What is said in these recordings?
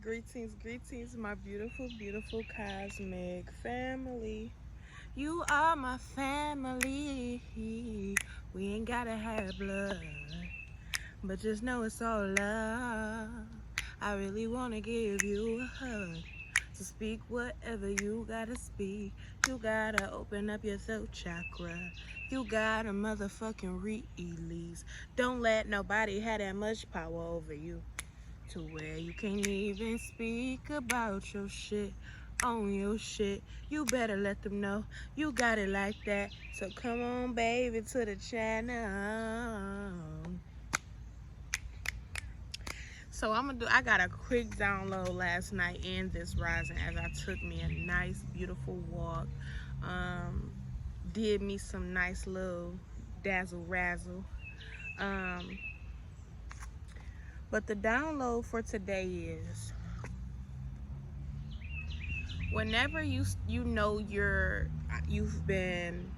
Greetings, my beautiful, beautiful cosmic family. You are my family. We ain't gotta have blood, but just know it's all love. I really wanna give you a hug. So speak whatever you gotta speak. You gotta open up your throat chakra. You gotta motherfucking release. Don't let nobody have that much power over you to where you can't even speak about your shit on your shit. You better let them know you got it like that. So come on, baby, to the channel. So I got a quick download last night and this rising as I took me a nice, beautiful walk. Did me some nice little dazzle razzle. But the download for today is, whenever you've been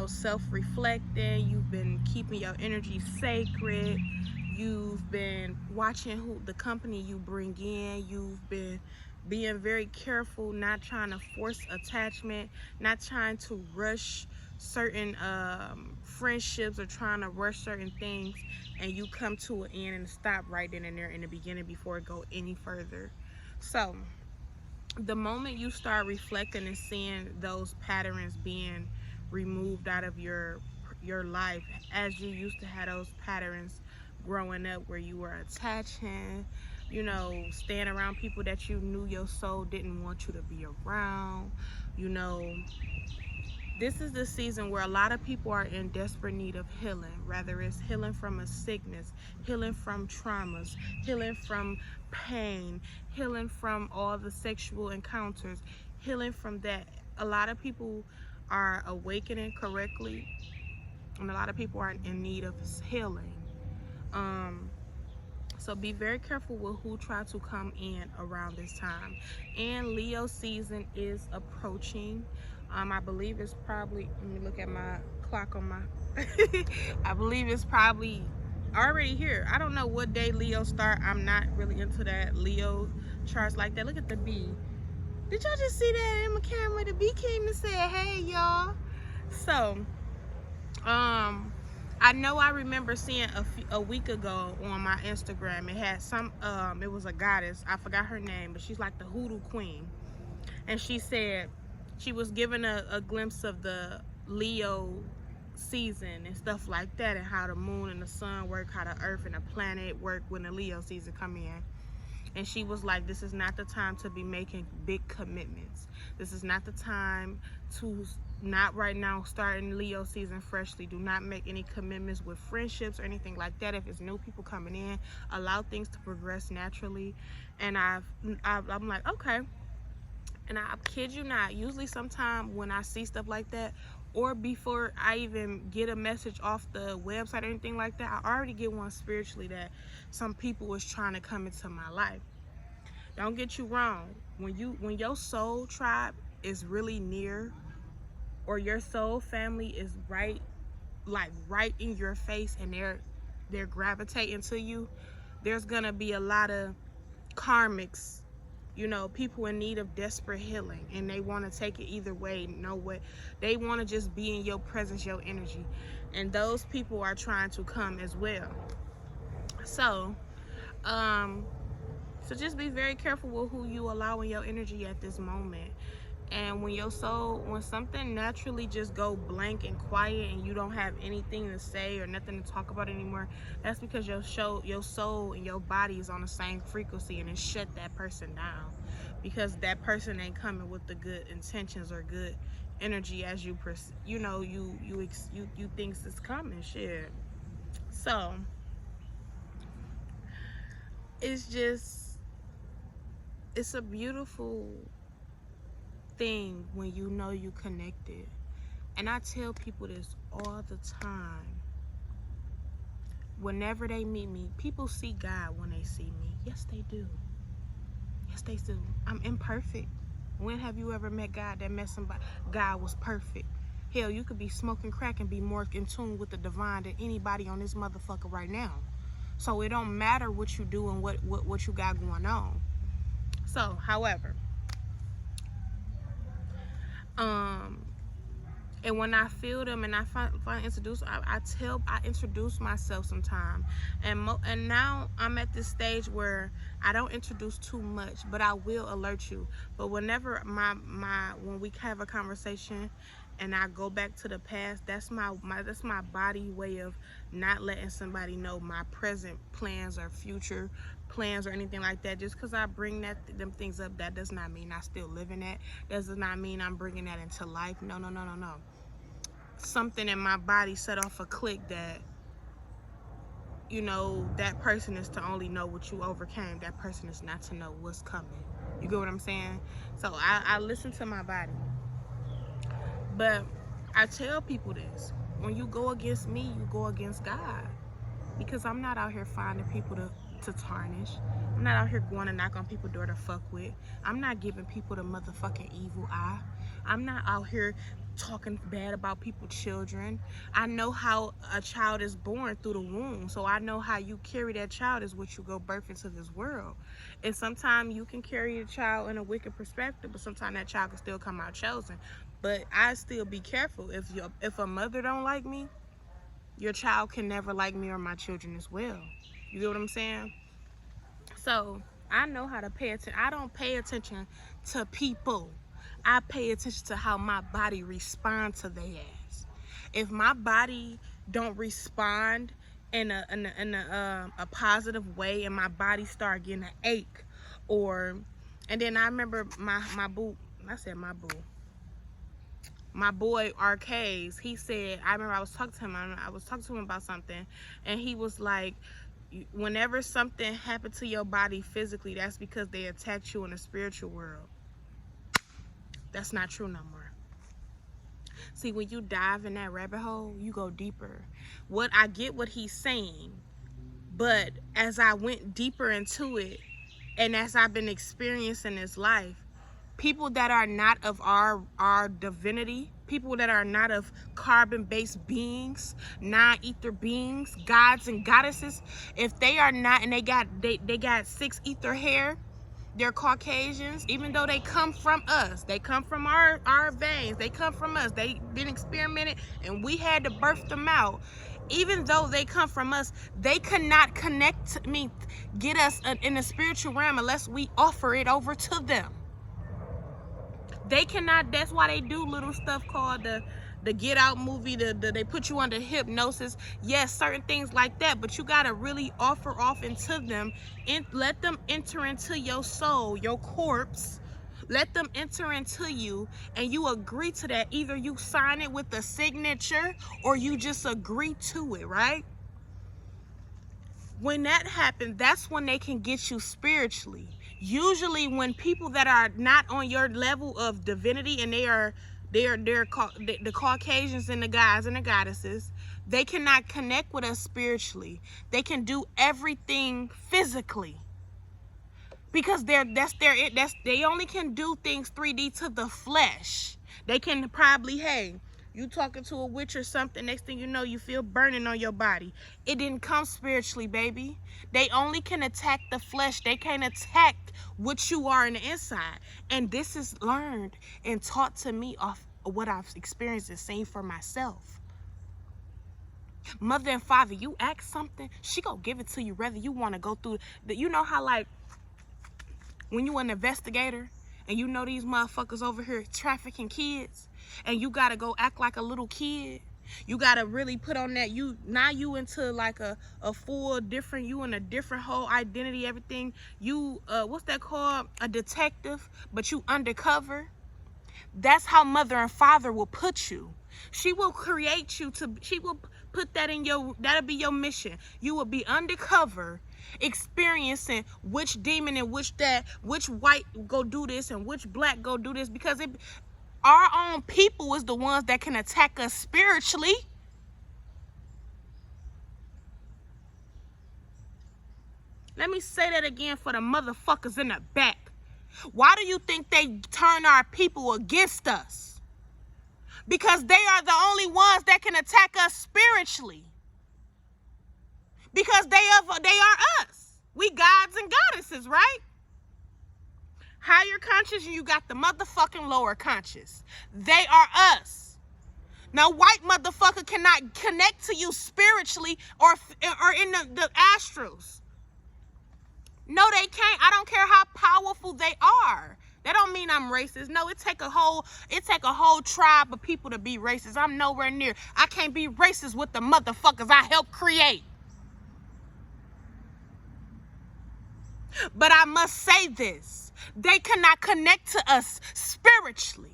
self-reflecting, you've been keeping your energy sacred, you've been watching who the company you bring in, you've been being very careful, not trying to force attachment, not trying to rush certain friendships or trying to rush certain things, and you come to an end and stop right then and there in the beginning before it go any further. So the moment you start reflecting and seeing those patterns being removed out of your life, as you used to have those patterns growing up where you were attaching, staying around people that you knew your soul didn't want you to be around, this is the season where a lot of people are in desperate need of healing, whether it's healing from a sickness, healing from traumas, healing from pain, healing from all the sexual encounters, healing from that. A lot of people are awakening correctly, and a lot of people are in need of healing. So be very careful with who try to come in around this time. And Leo season is approaching. I believe it's probably, let me look at my clock on my, I believe it's probably already here. I don't know what day Leo start. I'm not really into that Leo charts like that. Look at the bee. Did y'all just see that in my camera? The bee came and said, hey, y'all. So, I know I remember seeing a week ago on my Instagram, it had it was a goddess, I forgot her name, but she's like the hoodoo queen. And she said, she was given a glimpse of the Leo season and stuff like that, and how the moon and the sun work, how the earth and the planet work when the Leo season come in. And she was like, this is not the time to be making big commitments. This is not the time to, not right now, starting Leo season freshly. Do not make any commitments with friendships or anything like that. If it's new people coming in, allow things to progress naturally. And I'm like, okay. And I kid you not, usually sometime when I see stuff like that, or before I even get a message off the website or anything like that, I already get one spiritually that some people was trying to come into my life. Don't get you wrong, when your soul tribe is really near, or your soul family is right in your face, and they're gravitating to you, there's gonna be a lot of karmics, people in need of desperate healing, and they want to take it either way. They want to just be in your presence, your energy, and those people are trying to come as well. So just be very careful with who you allow in your energy at this moment. And when something naturally just go blank and quiet, and you don't have anything to say or nothing to talk about anymore, that's because your soul and your body is on the same frequency, and it shut that person down, because that person ain't coming with the good intentions or good energy as you thinks it's coming. Shit. So it's a beautiful thing when you connected. And I tell people this all the time. Whenever they meet me, people see God when they see me. Yes, they do. Yes, they do. I'm imperfect. When have you ever met God that met somebody? God was perfect. Hell, you could be smoking crack and be more in tune with the divine than anybody on this motherfucker right now. So it don't matter what you do and what you got going on. So, however, and when I feel them and I find introduce, I introduce myself sometime, and now I'm at this stage where I don't introduce too much, but I will alert you. But whenever when we have a conversation, and I go back to the past, that's my body way of not letting somebody know my present plans or future plans or anything like that. Just because I bring them things up, that does not mean I still live in that. Does not mean I'm bringing that into life. No. Something in my body set off a click that, that person is to only know what you overcame. That person is not to know what's coming. You get what I'm saying? So I listen to my body. But I tell people this: when you go against me, you go against God. Because I'm not out here finding people to tarnish. I'm not out here going to knock on people's door to fuck with. I'm not giving people the motherfucking evil eye. I'm not out here talking bad about people's children. I know how a child is born through the womb. So I know how you carry that child is what you go birth into this world. And sometimes you can carry a child in a wicked perspective, but sometimes that child can still come out chosen. But I still be careful. If a mother don't like me, your child can never like me or my children as well. You get what I'm saying? So I know how to pay attention. I don't pay attention to people. I pay attention to how my body responds to their ass. If my body don't respond in a positive way, and my body start getting an ache, and then I remember my boo. I said my boo. My boy Arcades, he said, I remember I was talking to him about something, and he was like, whenever something happened to your body physically, that's because they attacked you in the spiritual world. That's not true no more. See, when you dive in that rabbit hole, you go deeper. I get what he's saying, but as I went deeper into it, and as I've been experiencing this life, people that are not of our divinity, people that are not of carbon-based beings, non-ether beings, gods and goddesses, if they are not, and they got 6 ether hair, they're Caucasians, even though they come from us, they come from our veins, they come from us, they've been experimented, and we had to birth them out. Even though they come from us, they cannot get us in the spiritual realm unless we offer it over to them. They cannot. That's why they do little stuff called the Get Out movie. They put you under hypnosis. Yes, certain things like that. But you gotta really offer off into them, and let them enter into your soul, your corpse. Let them enter into you, and you agree to that. Either you sign it with a signature, or you just agree to it, right? When that happens, that's when they can get you spiritually. Usually when people that are not on your level of divinity, and they're the Caucasians and the guys and the goddesses, they cannot connect with us spiritually. They can do everything physically, because they only can do things 3D to the flesh. They can probably, hey, you talking to a witch or something, next thing you know, you feel burning on your body. It didn't come spiritually, baby. They only can attack the flesh. They can't attack what you are in the inside. And this is learned and taught to me off what I've experienced and seen for myself. Mother and father, you ask something, she gonna give it to you, whether you want to go through you know how, like, when you an investigator and you know these motherfuckers over here trafficking kids, and you gotta go act like a little kid. You gotta really put on that, you into like a full different, you in a different whole identity, everything. You what's that called? A detective, but you undercover. That's how mother and father will put you. She will create you she will put that in that'll be your mission. You will be undercover, experiencing which demon and which white go do this and which black go do this, because our own people is the ones that can attack us spiritually. Let me say that again for the motherfuckers in the back. Why do you think they turn our people against us? Because they are the only ones that can attack us spiritually. Because they are us. We gods and goddesses, right? higher conscious and you got the motherfucking lower conscious. They are us. Now, white motherfucker cannot connect to you spiritually or in the astrals. No, they can't. I don't care how powerful they are. That don't mean I'm racist. No, it take a whole tribe of people to be racist. I'm nowhere near. I can't be racist with the motherfuckers I helped create. But I must say this. They cannot connect to us spiritually.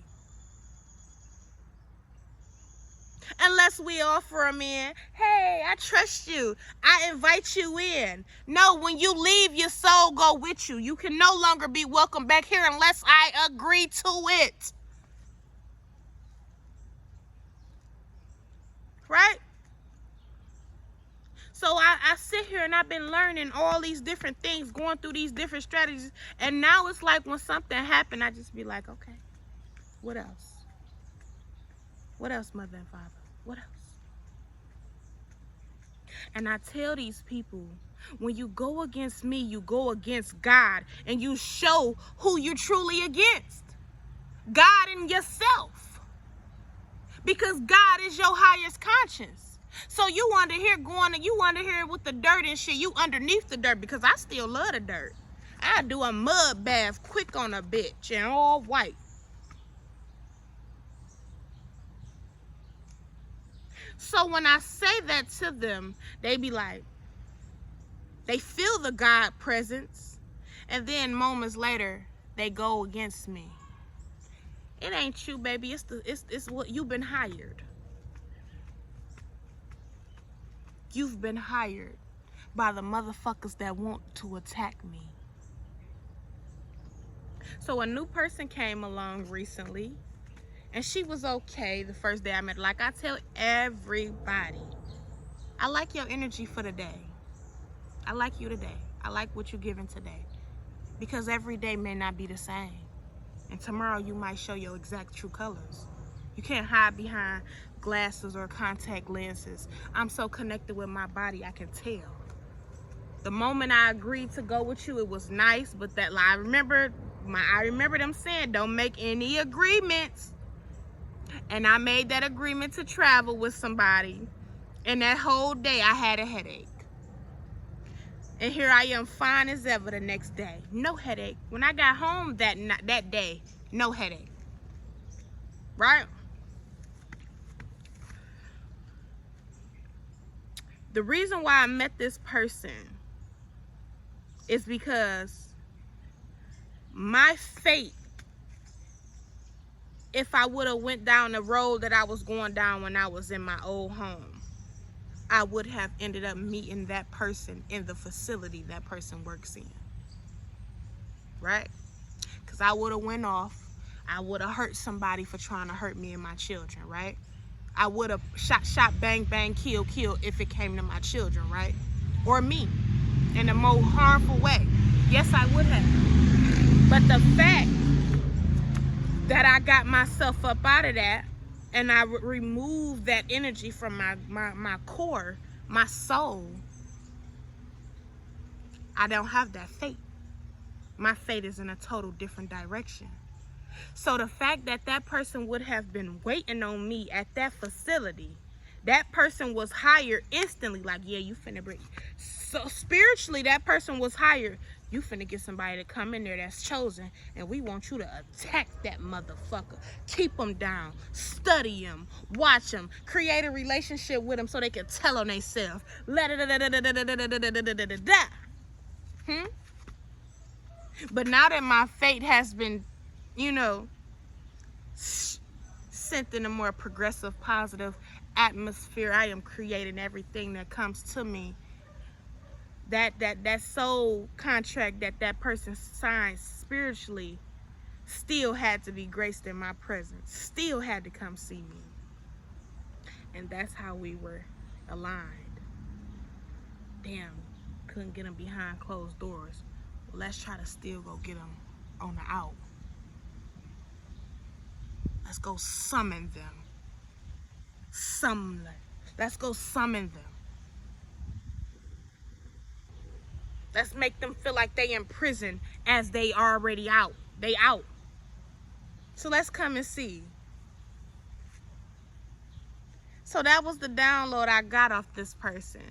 Unless we offer them in, hey, I trust you. I invite you in. No, when you leave, your soul go with you. You can no longer be welcome back here unless I agree to it. Right? So I sit here and I've been learning all these different things, going through these different strategies. And now it's like when something happened, I just be like, okay, what else? What else, mother and father? What else? And I tell these people, when you go against me, you go against God, and you show who you're truly against. God and yourself. Because God is your highest conscience. So you under here with the dirt and shit. You underneath the dirt, because I still love the dirt. I do a mud bath quick on a bitch and all white. So when I say that to them, they be like, they feel the God presence, and then moments later, they go against me. It ain't you, baby. It's what you've been hired. You've been hired by the motherfuckers that want to attack me. So a new person came along recently, and she was okay the first day I met her. Like I tell everybody, I like your energy for today. I like you today. I like what you're giving today. Because every day may not be the same. And tomorrow you might show your exact true colors. You can't hide behind glasses or contact lenses. I'm so connected with my body, I can tell. The moment I agreed to go with you, it was nice, but that I remember them saying, don't make any agreements. And I made that agreement to travel with somebody. And that whole day I had a headache. And here I am, fine as ever the next day. No headache. When I got home that day, no headache. Right? The reason why I met this person is because my fate, if I would have went down the road that I was going down when I was in my old home, I would have ended up meeting that person in the facility that person works in. Right? Because I would have went off. I would have hurt somebody for trying to hurt me and my children, right? I would have shot, bang, bang, kill if it came to my children, right? Or me, in a more harmful way. Yes, I would have. But the fact that I got myself up out of that, and I removed that energy from my core, my soul, I don't have that fate. My fate is in a total different direction. So the fact that that person would have been waiting on me at that facility, that person was hired instantly, like, yeah, you finna bring. So spiritually, that person was hired. You finna get somebody to come in there that's chosen, and we want you to attack that motherfucker. Keep them down, study them, watch them, create a relationship with them so they can tell on themselves. But now that my fate has been, sent in a more progressive, positive atmosphere, I am creating everything that comes to me. That soul contract that person signed spiritually still had to be graced in my presence, still had to come see me. And that's how we were aligned. Damn, couldn't get them behind closed doors. Well, let's try to still go get them on the out. Let's go summon them. Let's go summon them. Let's make them feel like they in prison as they already out. They out. So let's come and see. So that was the download I got off this person.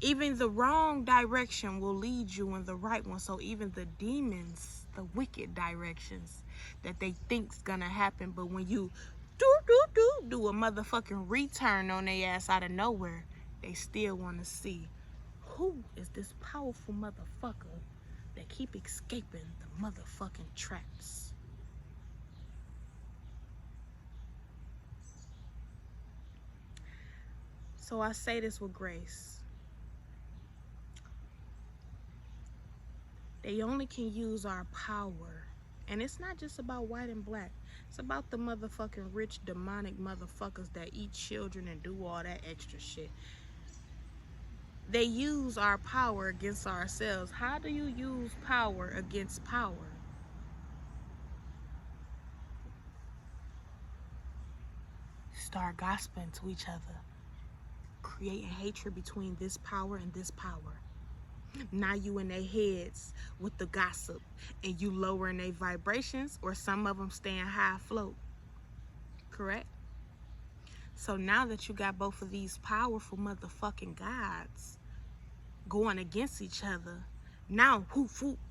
Even the wrong direction will lead you in the right one. So even the demons, the wicked directions that they think's gonna happen, but when you do a motherfucking return on their ass out of nowhere, they still want to see who is this powerful motherfucker that keep escaping the motherfucking traps. So I say this with grace. They only can use our power. And it's not just about white and black. It's about the motherfucking rich, demonic motherfuckers that eat children and do all that extra shit. They use our power against ourselves. How do you use power against power? Start gossiping to each other. Creating hatred between this power and this power. Now you in their heads with the gossip, and you lowering their vibrations, or some of them staying high afloat. Correct? So now that you got both of these powerful motherfucking gods going against each other, now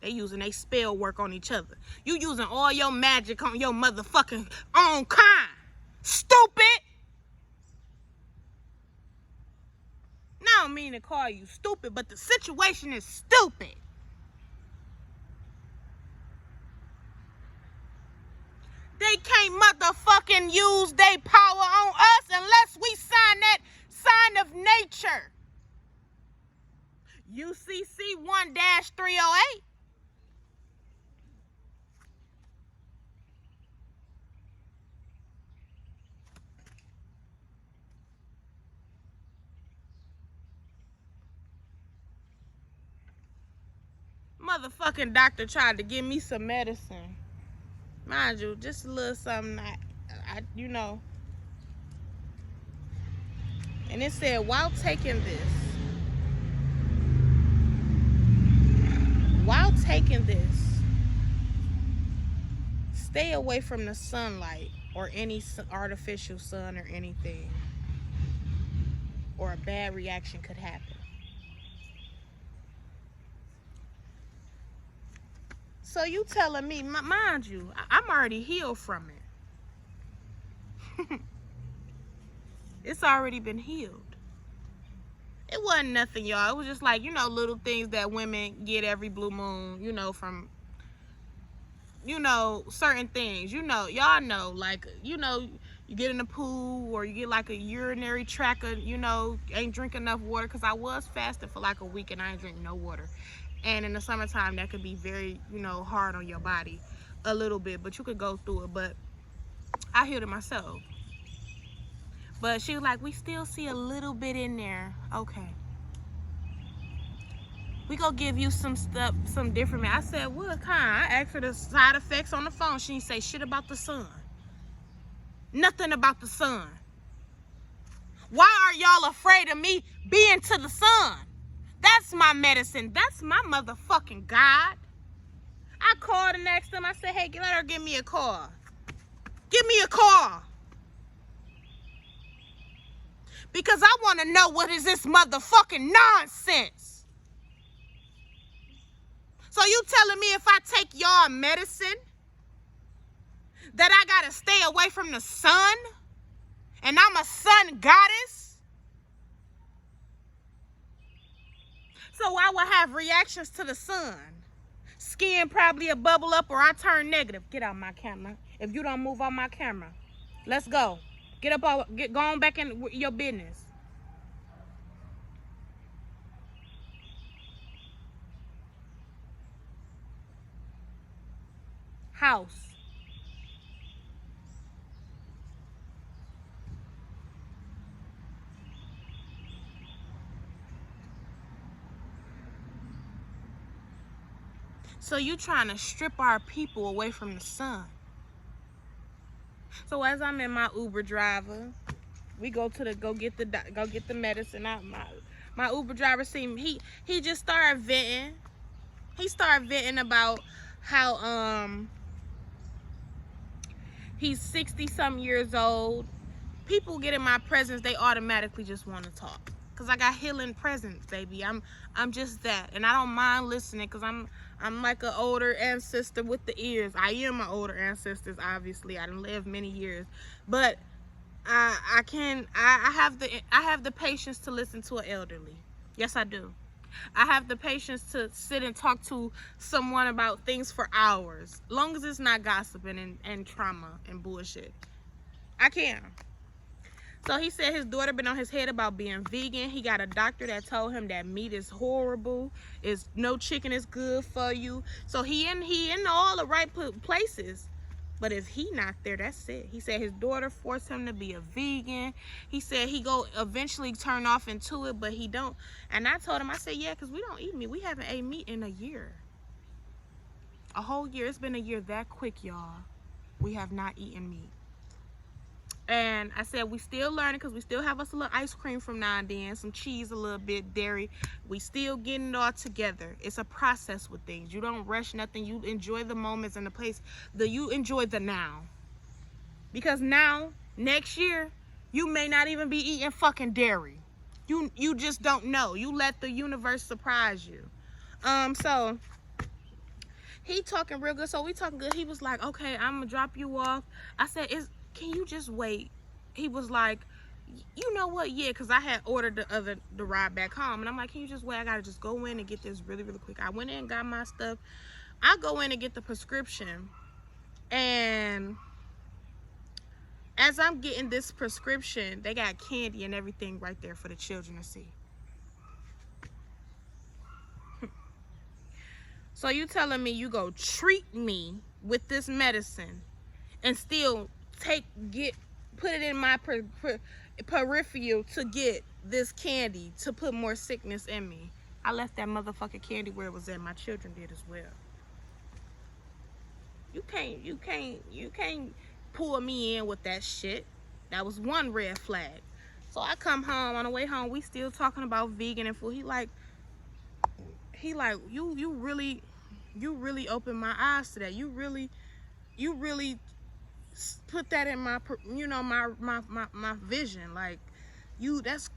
they using their spell work on each other. You using all your magic on your motherfucking own kind. Stupid! I don't mean to call you stupid, but the situation is stupid. They can't motherfucking use their power on us unless we sign that sign of nature. UCC 1-308. Motherfucking doctor tried to give me some medicine. Mind you, just a little something, you know. And it said, while taking this, stay away from the sunlight or any artificial sun or anything, or a bad reaction could happen. So you telling me, mind you, I'm already healed from it. It's already been healed. It wasn't nothing, y'all. It was just like, you know, little things that women get every blue moon, you know, from, you know, certain things. You know, y'all know, like, you know, you get in the pool or you get like a urinary tract, you know, ain't drink enough water. Because I was fasting for like a week and I ain't drink no water. And in the summertime, that could be very, you know, hard on your body a little bit. But you could go through it. But I healed it myself. But she was like, we still see a little bit in there. Okay. We gonna give you some stuff, some different. I said, what kind? I asked her the side effects on the phone. She didn't say shit about the sun. Nothing about the sun. Why are y'all afraid of me being to the sun? That's my medicine. That's my motherfucking God. I called and asked them. I said, hey, let her give me a call. Give me a call. Because I want to know what is this motherfucking nonsense. So you telling me if I take y'all medicine that I got to stay away from the sun? And I'm a sun goddess? So I will have reactions to the sun. Skin probably a bubble up or I turn negative. Get out my camera. If you don't move on my camera. Let's go. Get up, go on back in your business. House. So you trying to strip our people away from the sun. So as I'm in my Uber driver, we go get the medicine out. My Uber driver he just started venting. He started venting about how he's 60 some years old. People get in my presence, they automatically just want to talk, because I got healing presence, baby. I'm just that, and I don't mind listening, because I'm like an older ancestor with the ears. I am an older ancestor, obviously. I done lived many years, but I have the patience to listen to an elderly. Yes, I do. I have the patience to sit and talk to someone about things for hours, long as it's not gossiping and trauma and bullshit. I can. So he said his daughter been on his head about being vegan. He got a doctor that told him that meat is horrible. Is no chicken is good for you. So he in all the right places. But if he not there, that's it. He said his daughter forced him to be a vegan. He said he go eventually turn off into it, but he don't. And I told him, I said, yeah, because we don't eat meat. We haven't ate meat in a year. A whole year. It's been a year that quick, y'all. We have not eaten meat. And I said, we still learning, because we still have us a little ice cream from now and then, some cheese, a little bit, dairy. We still getting it all together. It's a process with things. You don't rush nothing. You enjoy the moments and the place. You enjoy the now. Because now, next year, you may not even be eating fucking dairy. You just don't know. You let the universe surprise you. So he talking real good. So we talking good. He was like, okay, I'm gonna drop you off. I said, can you just wait? He was like, you know what? Yeah, because I had ordered the ride back home. And I'm like, can you just wait? I got to just go in and get this really, really quick. I went in and got my stuff. I go in and get the prescription. And as I'm getting this prescription, they got candy and everything right there for the children to see. So you telling me you go treat me with this medicine and still put it in my peripheral to get this candy to put more sickness in me? I left that motherfucking candy where it was at. My children did as well. You can't pull me in with that shit. That was one red flag. So I come home. On the way home, we still talking about vegan and food. He like you really opened my eyes to that. You really put that in my, my vision. Like,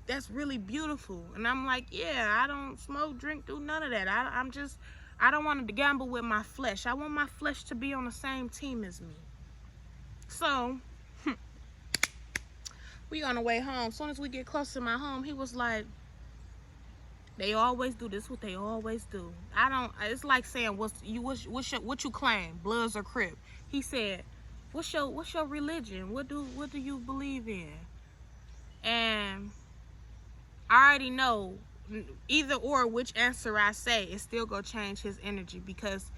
that's really beautiful. And I'm like, yeah, I don't smoke, drink, do none of that. I don't want to gamble with my flesh. I want my flesh to be on the same team as me. So we on the way home. As soon as we get close to my home, he was like, they always do this. What they always do. It's like saying, what you claim, Bloods or Crips? He said, what's your religion? What do you believe in? And I already know, either or which answer I say, it's still gonna change his energy, because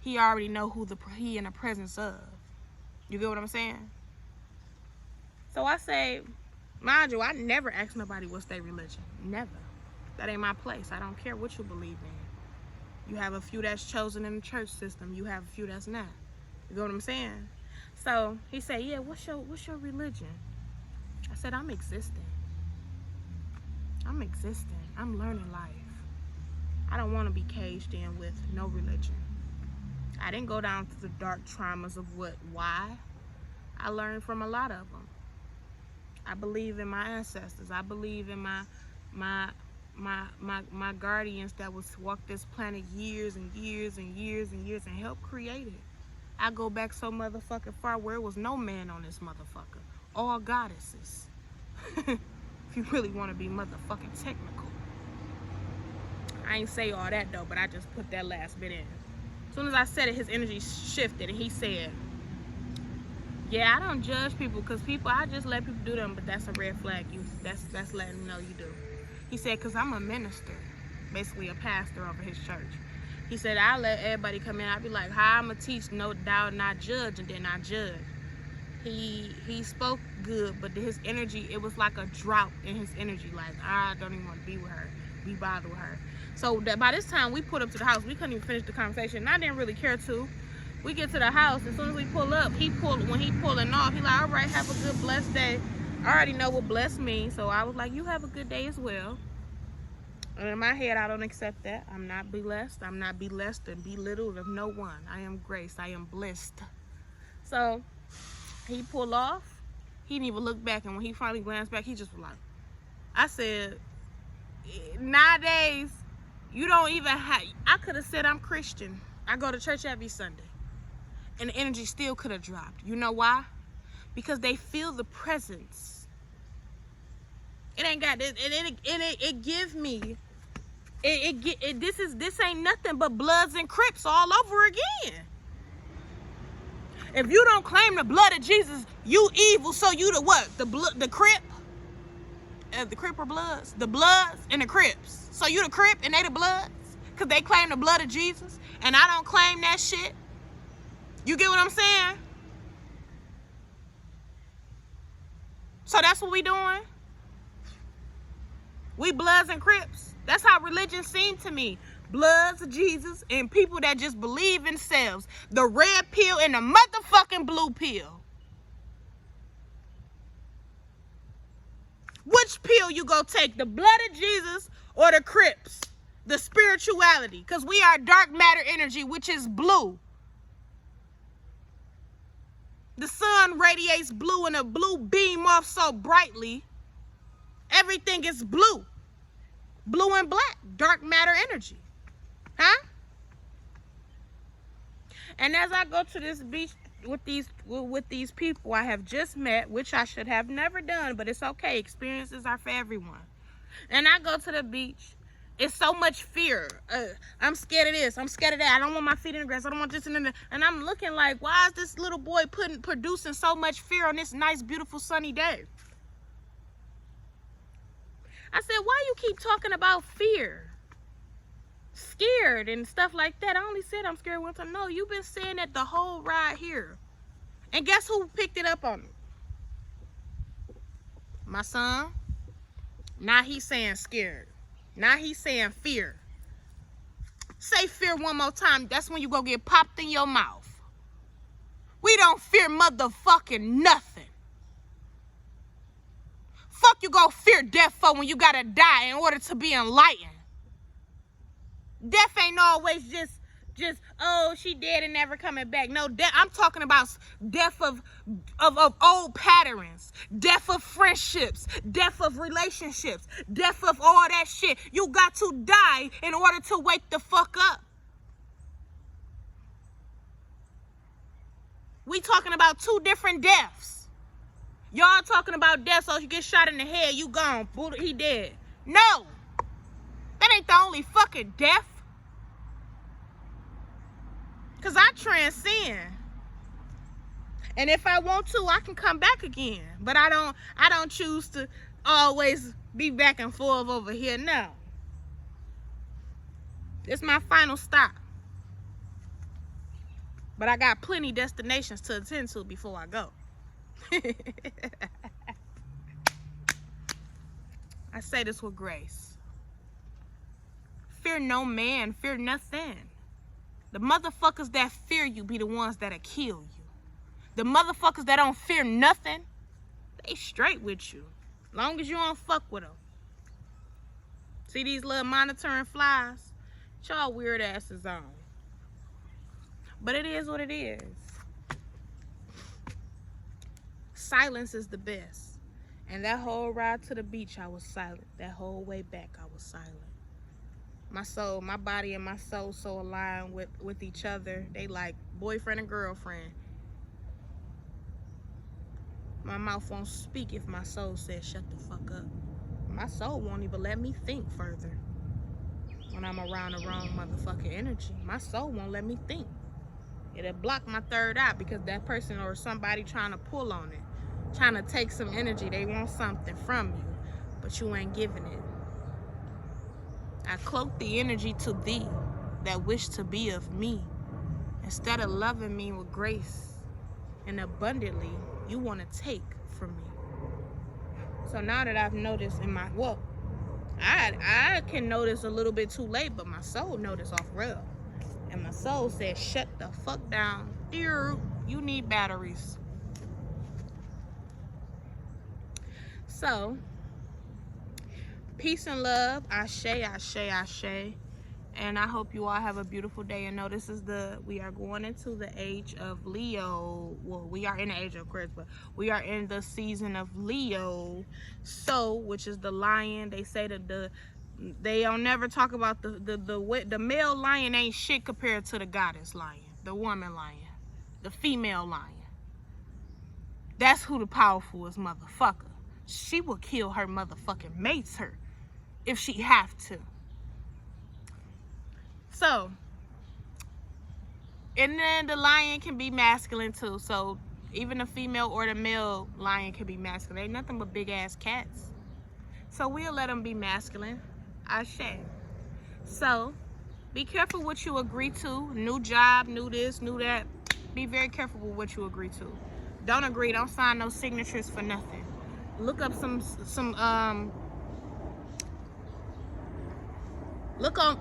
he already know who he in the presence of. You get what I'm saying? So I say, mind you, I never ask nobody what's their religion. Never. That ain't my place. I don't care what you believe in. You have a few that's chosen in the church system. You have a few that's not. You get what I'm saying? So he said, yeah, what's your religion? I said, I'm existing. I'm learning life. I don't want to be caged in with no religion. I didn't go down to the dark traumas of why. I learned from a lot of them. I believe in my ancestors. I believe in my guardians that was walk this planet years and years and years and years and help create it. I go back so motherfucking far where it was no man on this motherfucker. All goddesses. If you really want to be motherfucking technical. I ain't say all that though, but I just put that last bit in. As soon as I said it, his energy shifted and he said, yeah, I don't judge people, because I just let people do them, but that's a red flag. That's letting them know you do. He said, because I'm a minister, basically a pastor over his church. He said, I let everybody come in. I be like, how I'm going to teach, no doubt, not judge, and then I judge. He spoke good, but his energy, it was like a drop in his energy. Like, I don't even want to be with her, be bothered with her. So that by this time, we pulled up to the house. We couldn't even finish the conversation, and I didn't really care to. We get to the house. As soon as we pull up, when he pulling off, he like, all right, have a good, blessed day. I already know what blessed means, so I was like, you have a good day as well. And in my head, I don't accept that. I'm not blessed. I'm not blessed and belittled of no one. I am graced. I am blessed. So he pulled off. He didn't even look back. And when he finally glanced back, he just was like, I said, nowadays, you don't even have, I could have said I'm Christian. I go to church every Sunday. And the energy still could have dropped. You know why? Because they feel the presence. It ain't got this. It give me. This ain't nothing but Bloods and Crips all over again. If you don't claim the blood of Jesus, you evil. So you the what? The Crip. The Crip or Bloods? The Bloods and the Crips. So you the Crip and they the Bloods? Because they claim the blood of Jesus. And I don't claim that shit. You get what I'm saying? So that's what we doing? We Bloods and Crips. That's how religion seemed to me. Bloods, Jesus, and people that just believe in themselves. The red pill and the motherfucking blue pill. Which pill you go take? The blood of Jesus or the Crips? The spirituality. Because we are dark matter energy, which is blue. The sun radiates blue and a blue beam off so brightly. Everything is blue. Blue and black. Dark matter energy. Huh? And as I go to this beach with these people I have just met, which I should have never done, but it's okay. Experiences are for everyone. And I go to the beach. It's so much fear. I'm scared of this. I'm scared of that. I don't want my feet in the grass. I don't want this and that. And I'm looking like, why is this little boy producing so much fear on this nice, beautiful, sunny day? I said, why you keep talking about fear? Scared and stuff like that. I only said I'm scared one time. No, you've been saying that the whole ride here. And guess who picked it up on me? My son. Now he's saying scared. Now he's saying fear. Say fear one more time. That's when you go get popped in your mouth. We don't fear motherfucking nothing. Fuck you go fear death for when you gotta die in order to be enlightened. Death ain't always just oh, she dead and never coming back. No, death. I'm talking about death of old patterns, death of friendships, death of relationships, death of all that shit. You got to die in order to wake the fuck up. We talking about two different deaths. Y'all talking about death, so you get shot in the head, you gone. He dead. No, that ain't the only fucking death. Because I transcend. And if I want to, I can come back again. But I don't choose to always be back and forth over here. No. It's my final stop. But I got plenty destinations to attend to before I go. I say this with grace. Fear no man, fear nothing. The motherfuckers that fear you be the ones that'll kill you. The motherfuckers that don't fear nothing, they straight with you. Long as you don't fuck with them. See these little monitoring flies? Y'all weird asses on. But it is what it is. Silence is the best. And that whole ride to the beach, I was silent. That whole way back, I was silent. My soul, my body and my soul so aligned with each other. They like boyfriend and girlfriend. My mouth won't speak if my soul says shut the fuck up. My soul won't even let me think further. When I'm around the wrong motherfucking energy, my soul won't let me think. It'll block my third eye because that person or somebody trying to pull on it. Trying to take some energy. They want something from you, but you ain't giving it. I cloak the energy to thee that wish to be of me. Instead of loving me with grace and abundantly, you want to take from me. So now that I've noticed in my, well, I can notice a little bit too late, but my soul noticed off real. And my soul said, shut the fuck down. You need batteries. So, Peace and love. Ashe, ashe, ashe. And I hope you all have a beautiful day. And know this is we are going into the age of Leo. Well, we are in the age of Aquarius, but we are in the season of Leo. So, which is the lion. They say that they don't never talk about the male lion ain't shit compared to the goddess lion, the woman lion, the female lion. That's who the powerful is, motherfucker. She will kill her motherfucking mates her if she have to. So, and then the lion can be masculine too. So even the female or the male lion can be masculine. Ain't nothing but big ass cats. So we'll let them be masculine. Ashe. So be careful what you agree to. New job, new this, new that. Be very careful with what you agree to. Don't agree. Don't sign no signatures for nothing. Look up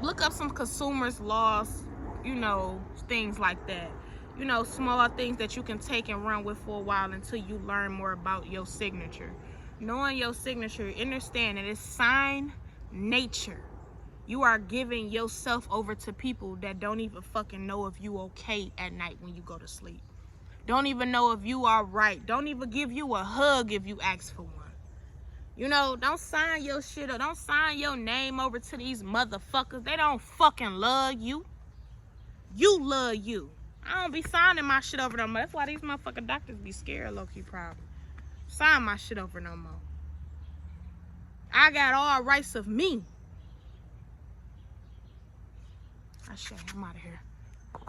look up some consumers laws, you know, things like that. You know, small things that you can take and run with for a while until you learn more about your signature. Knowing your signature, understand that it's sign nature. You are giving yourself over to people that don't even fucking know if you okay at night when you go to sleep. Don't even know if you are right. Don't even give you a hug if you ask for one. You know, don't sign your shit or don't sign your name over to these motherfuckers. They don't fucking love you. You love you. I don't be signing my shit over no more. That's why these motherfucking doctors be scared, low-key probably. Sign my shit over no more. I got all rights of me. I'm out of here.